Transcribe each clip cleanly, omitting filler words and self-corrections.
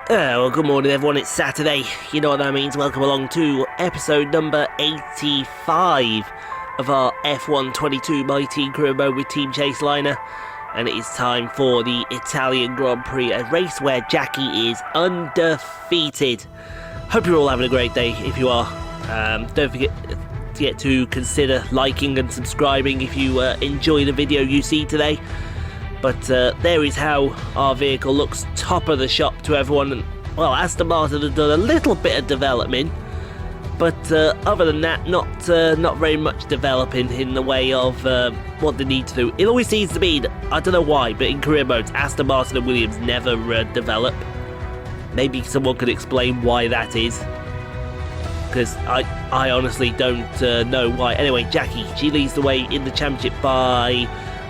Well, good morning everyone, it's Saturday, you know what that means. Welcome along to episode number 85 of our F1 22 My Team Career Mode with Team Chaseliner. And it is time for the Italian Grand Prix, a race where Jackie is undefeated. Hope you're all having a great day. If you are, don't forget to consider liking and subscribing if you enjoy the video you see today. But there is how our vehicle looks, top of the shop to everyone. And, well, Aston Martin have done a little bit of development, but other than that, not very much developing in the way of what they need to do. It always seems to be, I don't know why, but in career modes, Aston Martin and Williams never develop. Maybe someone could explain why that is, because I honestly don't know why. Anyway, Jackie, she leads the way in the championship by,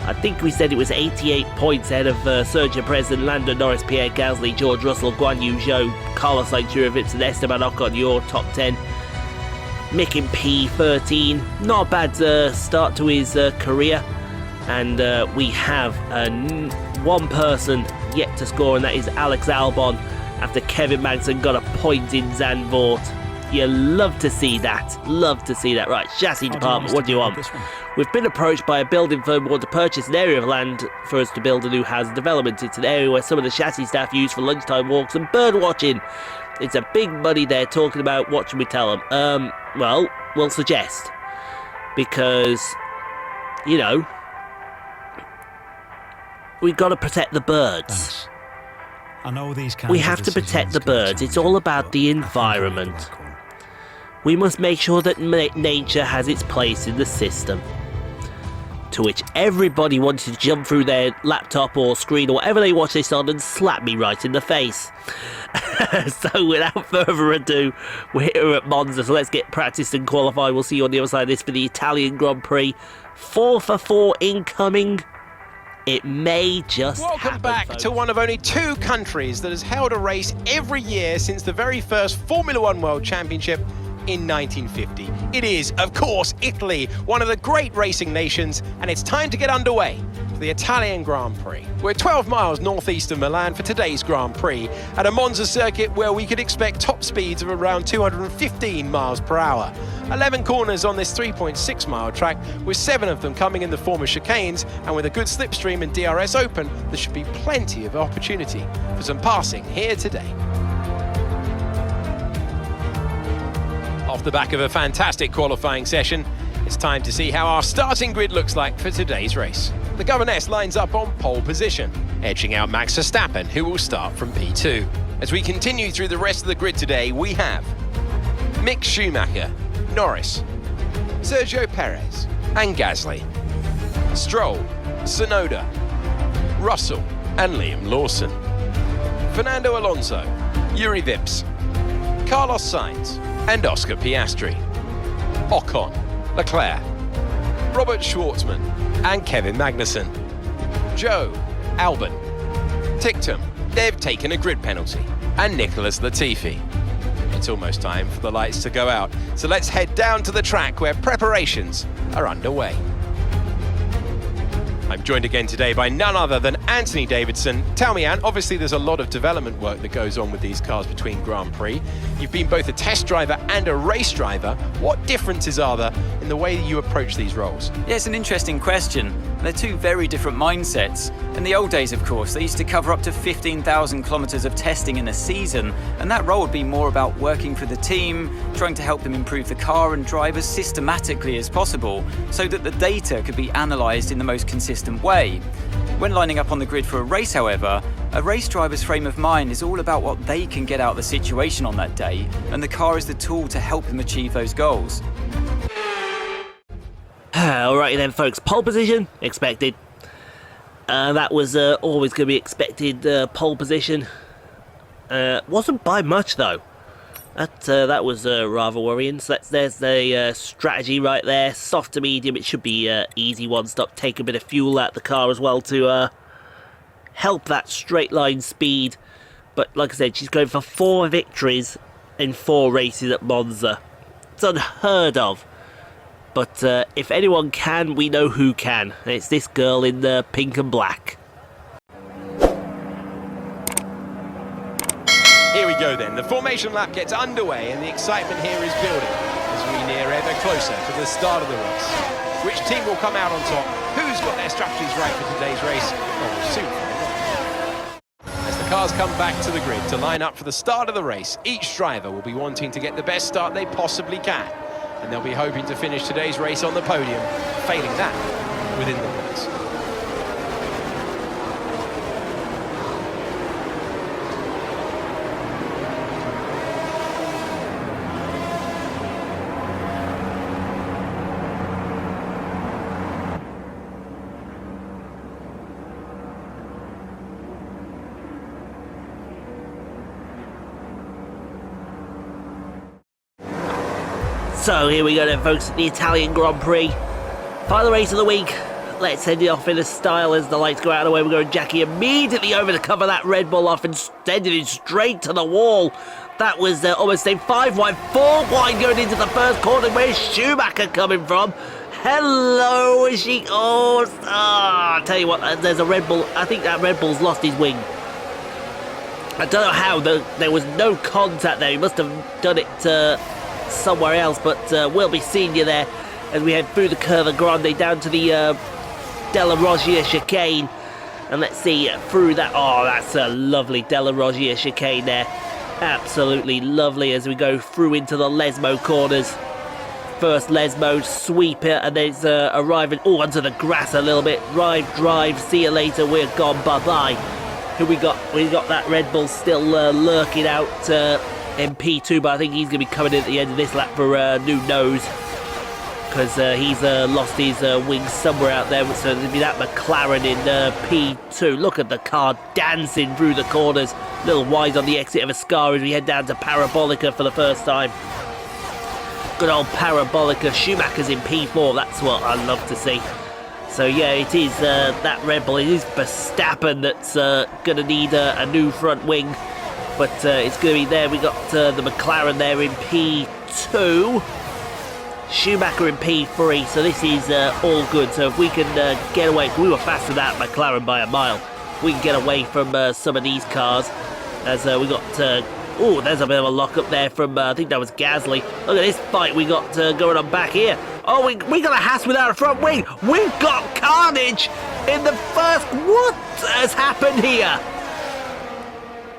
I think we said it was 88 points ahead of Sergio Perez and Lando Norris, Pierre Gasly, George Russell, Guanyu, Zhou, Carlos Sainz, and Esteban Ocon, your top 10. Mick in P13, not a bad start to his career. And we have one person yet to score, and that is Alex Albon, after Kevin Magnussen got a point in Zandvoort. You love to see that. Love to see that. Right, chassis department, what do you want? We've been approached by a building firm who want to purchase an area of land for us to build a new housing development. It's an area where some of the chassis staff use for lunchtime walks and bird watching. It's a big money they're talking about. What should we tell them? Well, we'll suggest. Because, you know, we've got to protect the birds. Thanks. I know these we have to protect the birds. It's all about the environment. We must make sure that nature has its place in the system. To which everybody wanted to jump through their laptop or screen or whatever they watch this on and slap me right in the face. So without further ado, we're here at Monza, so let's get practiced and qualified. We'll see you on the other side of this for the Italian Grand Prix. 4 for 4 incoming. It may just Welcome back folks. to one of only 2 countries that has held a race every year since the very first Formula One World Championship in 1950. It is, of course, Italy, one of the great racing nations, and it's time to get underway for the Italian Grand Prix. We're 12 miles northeast of Milan for today's Grand Prix at a Monza circuit where we could expect top speeds of around 215 miles per hour. 11 corners on this 3.6 mile track, with 7 of them coming in the form of chicanes, and with a good slipstream and DRS open, there should be plenty of opportunity for some passing here today. Off the back of a fantastic qualifying session, it's time to see how our starting grid looks like for today's race. The governess lines up on pole position, edging out Max Verstappen, who will start from P2. As we continue through the rest of the grid today, we have Mick Schumacher, Norris, Sergio Perez and Gasly, Stroll, Tsunoda, Russell and Liam Lawson, Fernando Alonso, Yuri Vips, Carlos Sainz and Oscar Piastri, Ocon, Leclerc, Robert Schwartzman and Kevin Magnussen, Zhou, Albon, Ticktum, they've taken a grid penalty, and Nicholas Latifi. It's almost time for the lights to go out, so let's head down to the track where preparations are underway. I'm joined again today by none other than Anthony Davidson. Tell me, Ant, obviously there's a lot of development work that goes on with these cars between Grand Prix. You've been both a test driver and a race driver. What differences are there in the way you approach these roles? Yeah, it's an interesting question. They're 2 very different mindsets. In the old days, of course, they used to cover up to 15,000 kilometers of testing in a season, and that role would be more about working for the team, trying to help them improve the car and drive as systematically as possible, so that the data could be analysed in the most consistent way. When lining up on the grid for a race, however, a race driver's frame of mind is all about what they can get out of the situation on that day, and the car is the tool to help them achieve those goals. Alrighty then folks, pole position, expected. That was always going to be expected, pole position. Wasn't by much though. That was rather worrying. So there's the strategy right there. Soft to medium, it should be easy one stop. Take a bit of fuel out the car as well to help that straight line speed. But like I said, she's going for 4 victories in 4 races at Monza. It's unheard of. But if anyone can, we know who can. And it's this girl in the pink and black. Here we go then. The formation lap gets underway and the excitement here is building as we near ever closer to the start of the race. Which team will come out on top? Who's got their strategies right for today's race? Well, we'll soon find out. As the cars come back to the grid to line up for the start of the race, each driver will be wanting to get the best start they possibly can. And they'll be hoping to finish today's race on the podium, failing that within the points. So here we go then, folks, the Italian Grand Prix. Final race of the week. Let's send it off in a style as the lights go out of the way. We're going Jackie immediately over to cover that Red Bull off and sending it straight to the wall. That was almost a 5 wide, 4 wide going into the first corner. Where's Schumacher coming from? Hello, is she? Oh, I'll tell you what, there's a Red Bull. I think that Red Bull's lost his wing. I don't know how. There was no contact there. He must have done it somewhere else, but we'll be seeing you there as we head through the Curva Grande down to the Della Roggia chicane. And let's see through that. Oh, that's a lovely Della Roggia chicane there. Absolutely lovely as we go through into the Lesmo corners. First Lesmo, sweep it, and then it's arriving onto the grass a little bit. Drive, see you later, we're gone, bye-bye. Who we got? We got that Red Bull still lurking out in P2, but I think he's going to be coming in at the end of this lap for new nose, because he's lost his wings somewhere out there. So it'll be that McLaren in P2. Look at the car dancing through the corners. A little wide on the exit of Ascar as we head down to Parabolica for the first time. Good old Parabolica. Schumacher's in P4. That's what I love to see. So yeah, it is that Red Bull. It is Verstappen that's going to need a new front wing. But it's going to be there. We got the McLaren there in P2. Schumacher in P3. So this is all good. So if we can get away, we were faster than that McLaren by a mile. We can get away from some of these cars. As we got, oh, there's a bit of a lock up there from, I think that was Gasly. Look at this fight we got going on back here. Oh, we got a Haas without a front wing. We've got carnage in the first. What has happened here?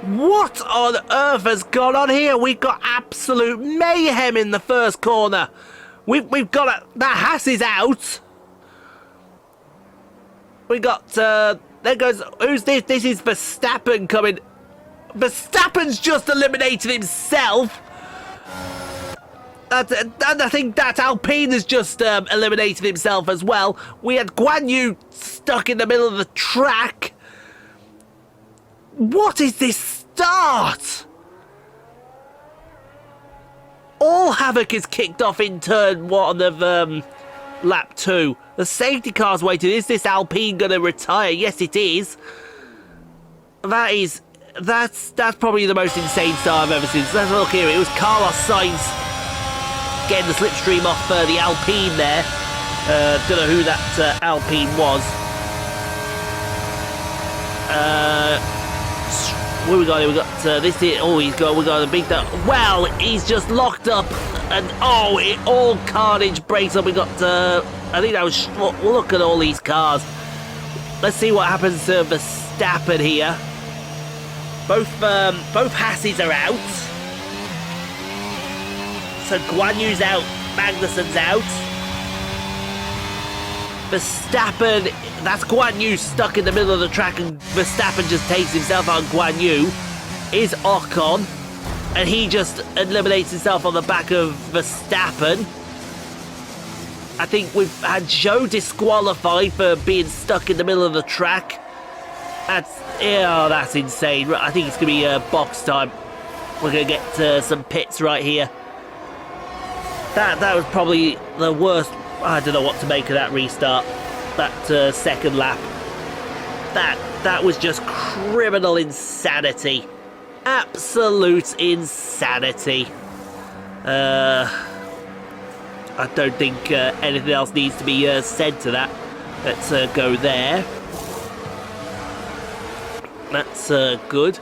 What on earth has gone on here? We've got absolute mayhem in the first corner. We've got that Haas is out. We got there goes. Who's this? This is Verstappen coming. Verstappen's just eliminated himself. And I think that Alpine has just eliminated himself as well. We had Guanyu stuck in the middle of the track. What is this start? All havoc is kicked off in turn 1 of lap 2. The safety car's waiting. Is this Alpine going to retire? Yes, it is. That's probably the most insane start I've ever seen. So let's look here. It was Carlos Sainz getting the slipstream off the Alpine there. Don't know who that Alpine was. What we got here? We got this here. Oh, we got a big. Well, he's just locked up, and oh, all carnage breaks up. We got. I think that was. Well, look at all these cars. Let's see what happens to Verstappen here. Both Hasses are out. So Guanyu's out. Magnussen's out. Verstappen, that's Guanyu stuck in the middle of the track, and Verstappen just takes himself on Guanyu. Is Ocon, and he just eliminates himself on the back of Verstappen. I think we've had Zhou disqualified for being stuck in the middle of the track. That's insane. I think it's going to be box time. We're going to get some pits right here. That was probably the worst. I don't know what to make of that restart. That second lap. That was just criminal insanity. Absolute insanity. I don't think anything else needs to be said to that. Let's go there. That's good.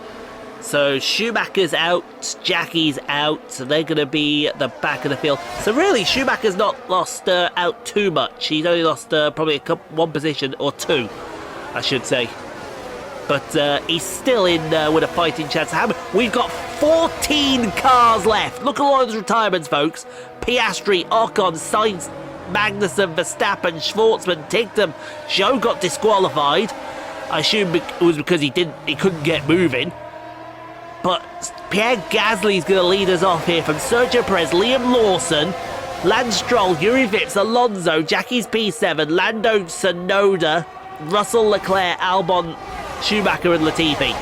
So Schumacher's out, Jackie's out, so they're going to be at the back of the field. So really, Schumacher's not lost out too much. He's only lost probably one position or two, I should say. But he's still in with a fighting chance. We've got 14 cars left. Look at all those retirements, folks. Piastri, Ocon, Sainz, Magnussen, Verstappen, Schwartzman, Tigton. Zhou got disqualified. I assume it was because he couldn't get moving. But Pierre Gasly's going to lead us off here from Sergio Perez, Liam Lawson, Lance Stroll, Yuri Vips, Alonso, Jackie's P7, Lando Tsunoda, Russell, Leclerc, Albon, Schumacher and Latifi.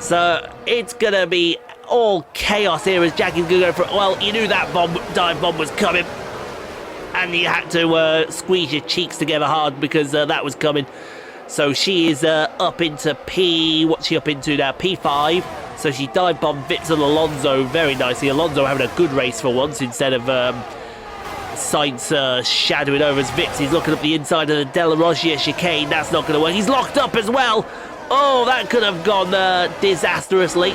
So it's going to be all chaos here as Jackie's going to go for it. Well, you knew that dive bomb was coming. And you had to squeeze your cheeks together hard because that was coming. So she is up into what's she up into now? P5. So she dive bombed Vips and Alonso very nicely. Alonso having a good race for once instead of Sainz shadowing over as Vips. He's looking up the inside of the Della Roggia chicane. That's not going to work. He's locked up as well. Oh, that could have gone disastrously.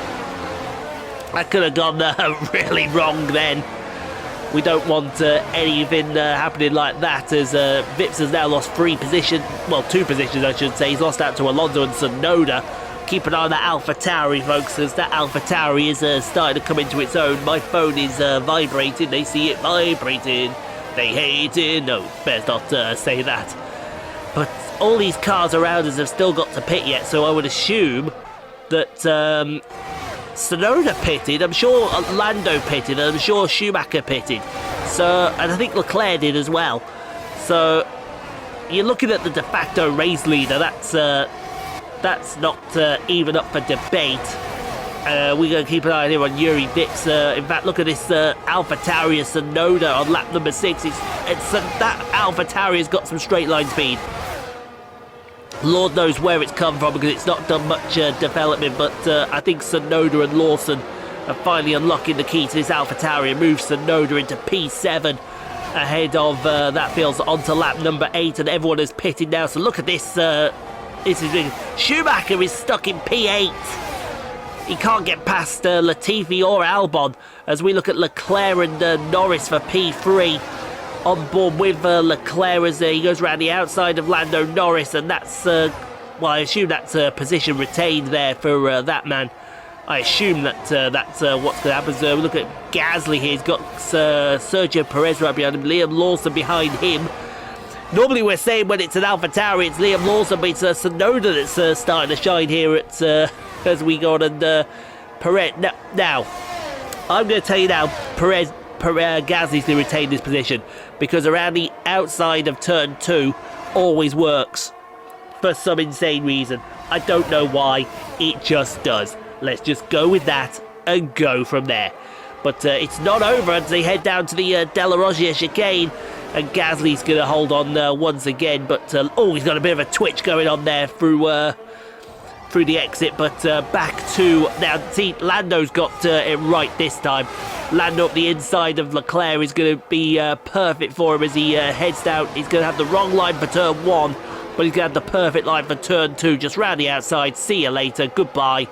That could have gone really wrong then. We don't want anything happening like that as Vips has now lost 2 positions I should say. He's lost out to Alonso and Tsunoda. Keep an eye on that AlphaTauri, folks, as that AlphaTauri is starting to come into its own. My phone is vibrating. They see it vibrating. They hate it. No, best not say that. But all these cars around us have still got to pit yet, so I would assume that Tsunoda pitted. I'm sure Lando pitted. I'm sure Schumacher pitted. So, and I think Leclerc did as well. So you're looking at the de facto race leader. That's not even up for debate. We're going to keep an eye here on Yuri Vips. In fact, look at this AlphaTauri Tsunoda on lap number 6. That AlphaTauri has got some straight line speed. Lord knows where it's come from because it's not done much development, but I think Tsunoda and Lawson are finally unlocking the key to this AlphaTauri and moves Tsunoda into P7 ahead of that fields onto lap number 8, and everyone is pitted now. So look at this. Schumacher is stuck in P8. He can't get past Latifi or Albon as we look at Leclerc and Norris for P3. On board with Leclerc as he goes around the outside of Lando Norris, and that's, well, I assume that's a position retained there for that man. I assume that that's what's going to happen. So we look at Gasly here. He's got Sergio Perez right behind him, Liam Lawson behind him. Normally we're saying when it's an AlphaTauri, it's Liam Lawson, but it's Tsunoda that's starting to shine here at, as we go on, and Perez. Now, I'm going to tell you now, Gasly's going to retain this position because around the outside of turn 2 always works for some insane reason. I don't know why, it just does. Let's just go with that and go from there. But it's not over as they head down to the Della Roggia chicane, and Gasly's going to hold on once again. But he's got a bit of a twitch going on there through the exit. But back to now. See, Lando's got it right this time. Lando up the inside of Leclerc is going to be perfect for him as he heads down. He's going to have the wrong line for turn 1, but he's going to have the perfect line for turn 2, just round the outside. See you later, goodbye.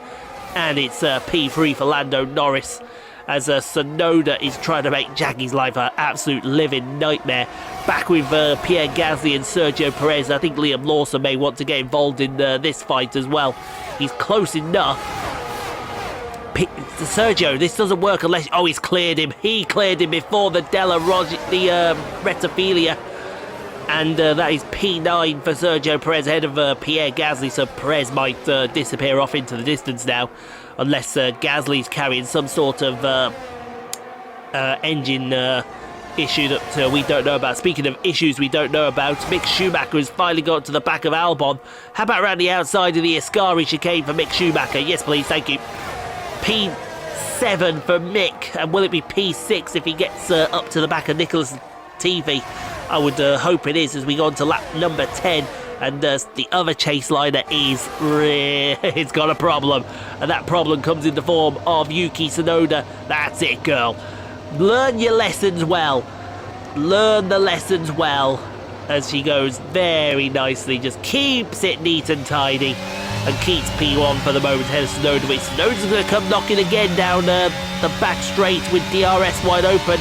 And it's P3 for Lando Norris as Tsunoda is trying to make Jackie's life an absolute living nightmare. Back with Pierre Gasly and Sergio Perez. I think Liam Lawson may want to get involved in this fight as well. He's close enough. Sergio, this doesn't work unless... Oh, he's cleared him. He cleared him before the Della Roggia, the Rettifilia. And that is P9 for Sergio Perez ahead of Pierre Gasly. So Perez might disappear off into the distance now. Unless Gasly's carrying some sort of engine issue that we don't know about. Speaking of issues we don't know about, Mick Schumacher has finally got to the back of Albon. How about around the outside of the Ascari chicane for Mick Schumacher? Yes, please, thank you. P7 for Mick, and will it be P6 if he gets up to the back of Nicholas Latifi? I would hope it is as we go on to lap number 10, and the other Chaseliner it's got a problem, and that problem comes in the form of Yuki Tsunoda. That's it, girl. Learn your lessons well. Learn the lessons well as she goes very nicely, just keeps it neat and tidy. and keeps P1 for the moment ahead of Tsunoda. But Tsunoda's going to come knocking again down the back straight with DRS wide open.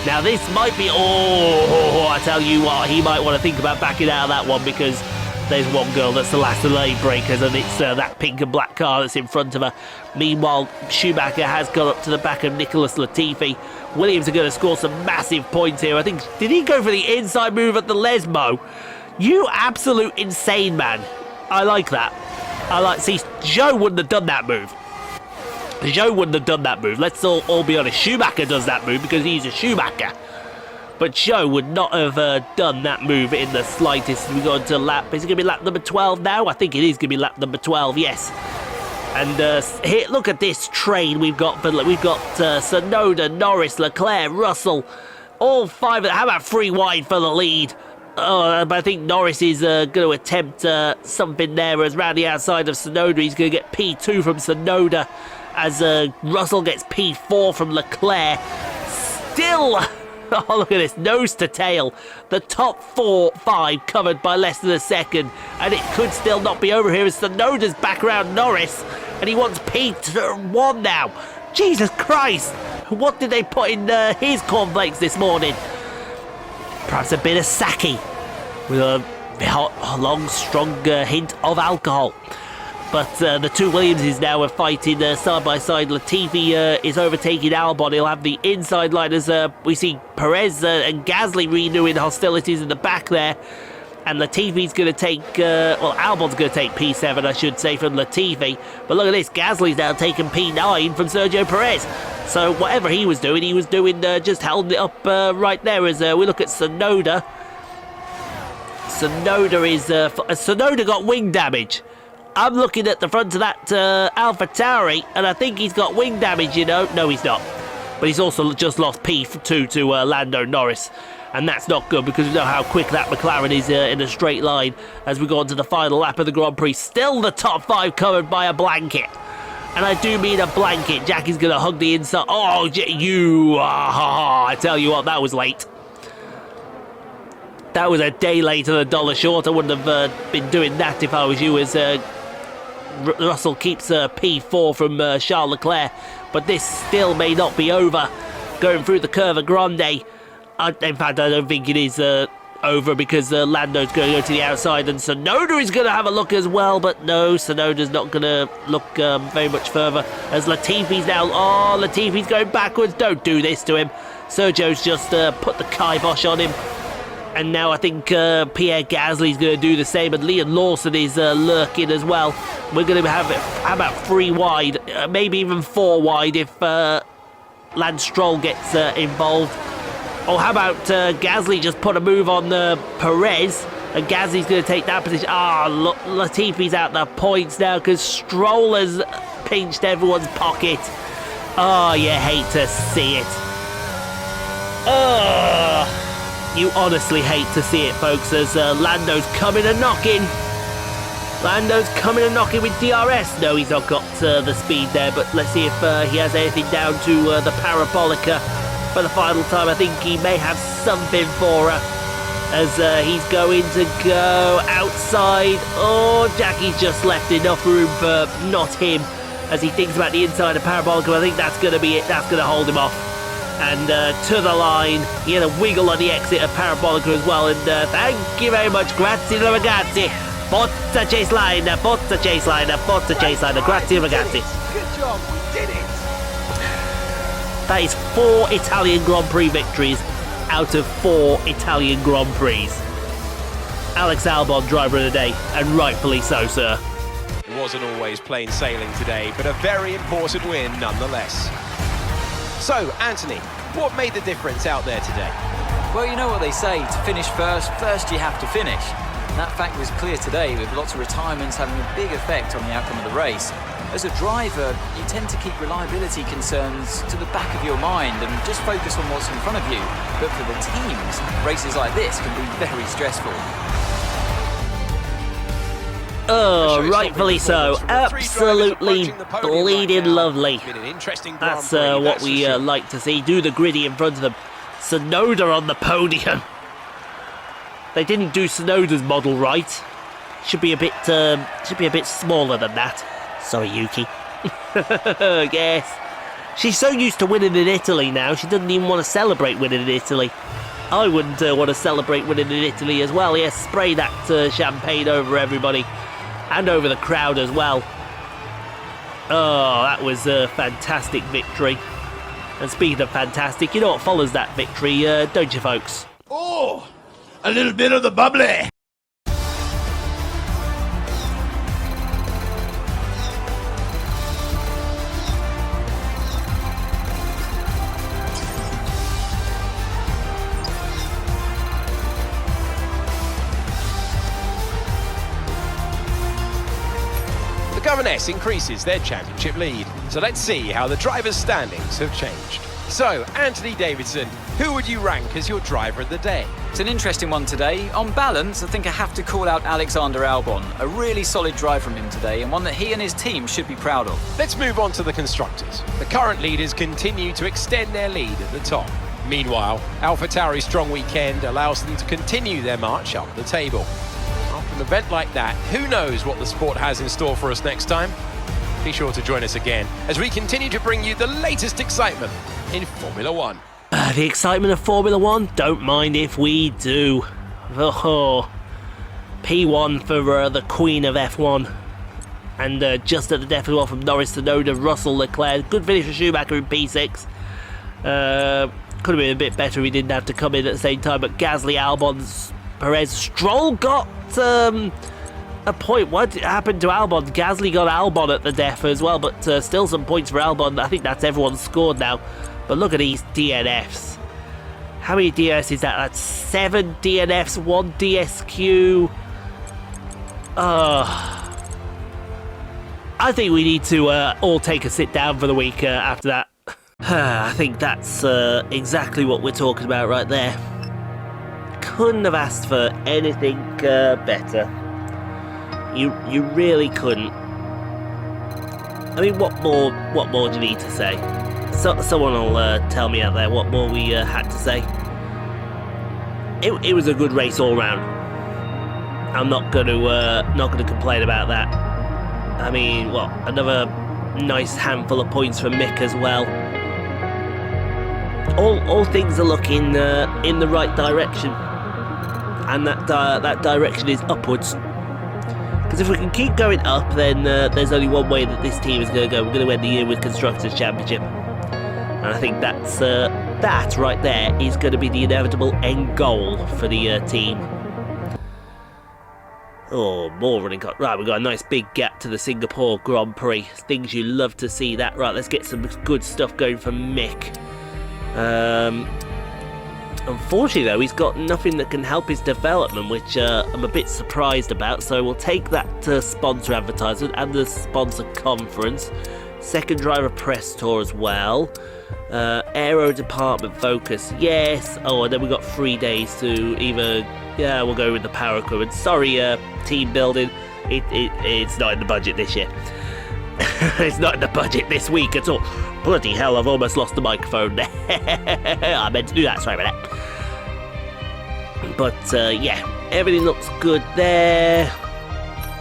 Now this might be, I tell you what, he might want to think about backing out of that one, because there's one girl that's the last of the lane breakers, and it's that pink and black car that's in front of her. Meanwhile, Schumacher has gone up to the back of Nicholas Latifi. Williams are going to score some massive points here. I think, did he go for the inside move at the Lesmo? You absolute insane man. I like that. See, Zhou wouldn't have done that move. Zhou wouldn't have done that move. Let's all be honest. Schumacher does that move because he's a Schumacher. But Zhou would not have done that move in the slightest. We go into lap. Is it going to be lap number 12 now? I think it is going to be lap number 12, yes. And here, look at this train we've got. We've got Tsunoda, Norris, Leclerc, Russell. All five. How about 3 wide for the lead? But I think Norris is going to attempt something there, as round the outside of Tsunoda. He's going to get P2 from Tsunoda, as Russell gets P4 from Leclerc. Still... Oh, look at this, nose to tail. The top 4-5 covered by less than a second, and it could still not be over here as Tsunoda's back around Norris, and he wants P1 now. Jesus Christ, what did they put in his cornflakes this morning? Perhaps a bit of sake with a long, strong hint of alcohol. But the two Williamses now are fighting side by side. Latifi is overtaking Albon. He'll have the inside line as we see Perez and Gasly renewing hostilities in the back there. And Latifi's going to take, Albon's going to take P7, I should say, from Latifi. But look at this, Gasly's now taking P9 from Sergio Perez. So whatever he was doing just holding it up right there as we look at Tsunoda. Tsunoda got wing damage. I'm looking at the front of that AlphaTauri, and I think he's got wing damage, you know. No, he's not. But he's also just lost P2 to Lando Norris. And that's not good, because we know how quick that McLaren is in a straight line as we go on to the final lap of the Grand Prix. Still the top 5 covered by a blanket. And I do mean a blanket. Jackie's going to hug the inside. Oh, I tell you what, that was late. That was a day late and a dollar short. I wouldn't have been doing that if I was you, as Russell keeps P4 from Charles Leclerc. But this still may not be over. Going through the Curva Grande. In fact, I don't think it is over, because Lando's going to go to the outside, and Tsunoda is going to have a look as well. But no, Tsunoda's not going to look very much further, as Latifi's now... Oh, Latifi's going backwards. Don't do this to him. Sergio's just put the kibosh on him. And now I think Pierre Gasly's going to do the same, and Liam Lawson is lurking as well. We're going to have it, how about 3 wide, maybe even 4 wide if Lance Stroll gets involved. Or how about Gasly just put a move on Perez, and Gasly's going to take that position. Look, Latifi's out the points now because Stroll has pinched everyone's pocket. Oh, you hate to see it. You honestly hate to see it, folks, as Lando's coming and knocking. Lando's coming and knocking with DRS. No, he's not got the speed there, but let's see if he has anything down to the Parabolica for the final time. I think he may have something for her, as he's going to go outside. Oh, Jackie's just left enough room for not him, as he thinks about the inside of Parabolica. I think that's going to be it. That's going to hold him off. And to the line, he had a wiggle on the exit of Parabolica as well. And thank you very much, grazie ragazzi. Forza Chase-Liner, Forza Chase-Liner, Forza Chase-Liner, grazie ragazzi. Good job, we did it. That is 4 Italian Grand Prix victories out of 4 Italian Grand Prix. Alex Albon, driver of the day, and rightfully so, sir. It wasn't always plain sailing today, but a very important win nonetheless. So, Anthony, what made the difference out there today? Well, you know what they say, to finish first you have to finish. And that fact was clear today, with lots of retirements having a big effect on the outcome of the race. As a driver, you tend to keep reliability concerns to the back of your mind and just focus on what's in front of you. But for the teams, races like this can be very stressful. Oh, rightfully so. Absolutely bleeding lovely. That's what we like to see. Do the gritty in front of them. Tsunoda on the podium. They didn't do Tsunoda's model right. Should be a bit smaller than that. Sorry, Yuki. Yes. She's so used to winning in Italy now, she doesn't even want to celebrate winning in Italy. I wouldn't want to celebrate winning in Italy as well. Yes, spray that champagne over everybody and over the crowd as well. Oh, that was a fantastic victory. And speaking of fantastic, you know what follows that victory, don't you, folks? Oh, a little bit of the bubbly. The Governess increases their championship lead. So let's see how the drivers' standings have changed. So, Anthony Davidson, who would you rank as your driver of the day? It's an interesting one today. On balance, I think I have to call out Alexander Albon. A really solid drive from him today, and one that he and his team should be proud of. Let's move on to the constructors. The current leaders continue to extend their lead at the top. Meanwhile, AlphaTauri's strong weekend allows them to continue their march up the table. After an event like that, who knows what the sport has in store for us next time? Be sure to join us again as we continue to bring you the latest excitement in Formula One. The excitement of Formula One? Don't mind if we do. Oh, P1 for the Queen of F1. And just at the death as well from Norris Tsunoda, Russell Leclerc. Good finish for Schumacher in P6. Could have been a bit better if he didn't have to come in at the same time. But Gasly, Albon, Perez, Stroll got a point. What happened to Albon? Gasly got Albon at the death as well, but still some points for Albon. I think that's everyone's scored now. But look at these DNFs. How many DNFs is that? That's 7 DNFs, 1 DSQ. I think we need to all take a sit down for the week after that. I think that's exactly what we're talking about right there. Couldn't have asked for anything better. You really couldn't. I mean, what more do you need to say? So, someone will tell me out there what more we had to say. It was a good race all round. I'm not gonna complain about that. I mean, what, another nice handful of points from Mick as well. All things are looking in the right direction, and that direction is upwards. Because if we can keep going up, then there's only one way that this team is going to go. We're going to end the year with Constructors' Championship. And I think that right there is going to be the inevitable end goal for the team. Oh, more running cut. Right, we've got a nice big gap to the Singapore Grand Prix. Things you love to see that. Right, let's get some good stuff going from Mick. Unfortunately, though, he's got nothing that can help his development, which I'm a bit surprised about. So we'll take that sponsor advertisement and the sponsor conference. Second driver press tour as well. Aero department focus, yes. Oh, and then we've got 3 days to either... Yeah, we'll go with the power equipment. Sorry, team building. It's not in the budget this year. It's not in the budget this week at all. Bloody hell, I've almost lost the microphone there. I meant to do that, sorry about that. But, yeah, everything looks good there.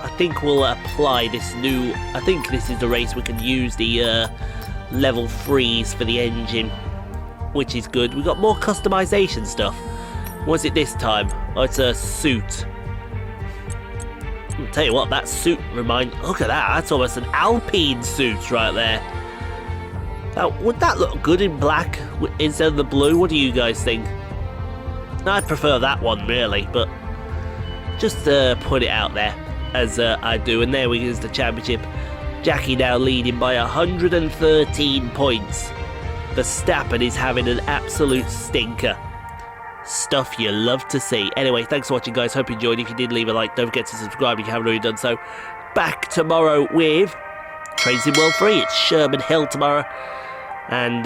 I think we'll apply this new... I think this is the race we can use the level 3s for the engine, which is good. We've got more customization stuff. What's it this time? Oh, it's a suit. I'll tell you what, that suit look at that, that's almost an Alpine suit right there. Now, would that look good in black instead of the blue? What do you guys think? I'd prefer that one really, but just put it out there as I do. And there we go, the championship. Jackie now leading by 113 points. Verstappen is having an absolute stinker. Stuff you love to see. Anyway, thanks for watching, guys. Hope you enjoyed. If you did, leave a like. Don't forget to subscribe if you haven't already done so. Back tomorrow with Racing World 3. It's Sherman Hill tomorrow. And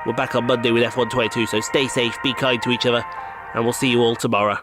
we're back on Monday with F1 22. So stay safe, be kind to each other, and we'll see you all tomorrow.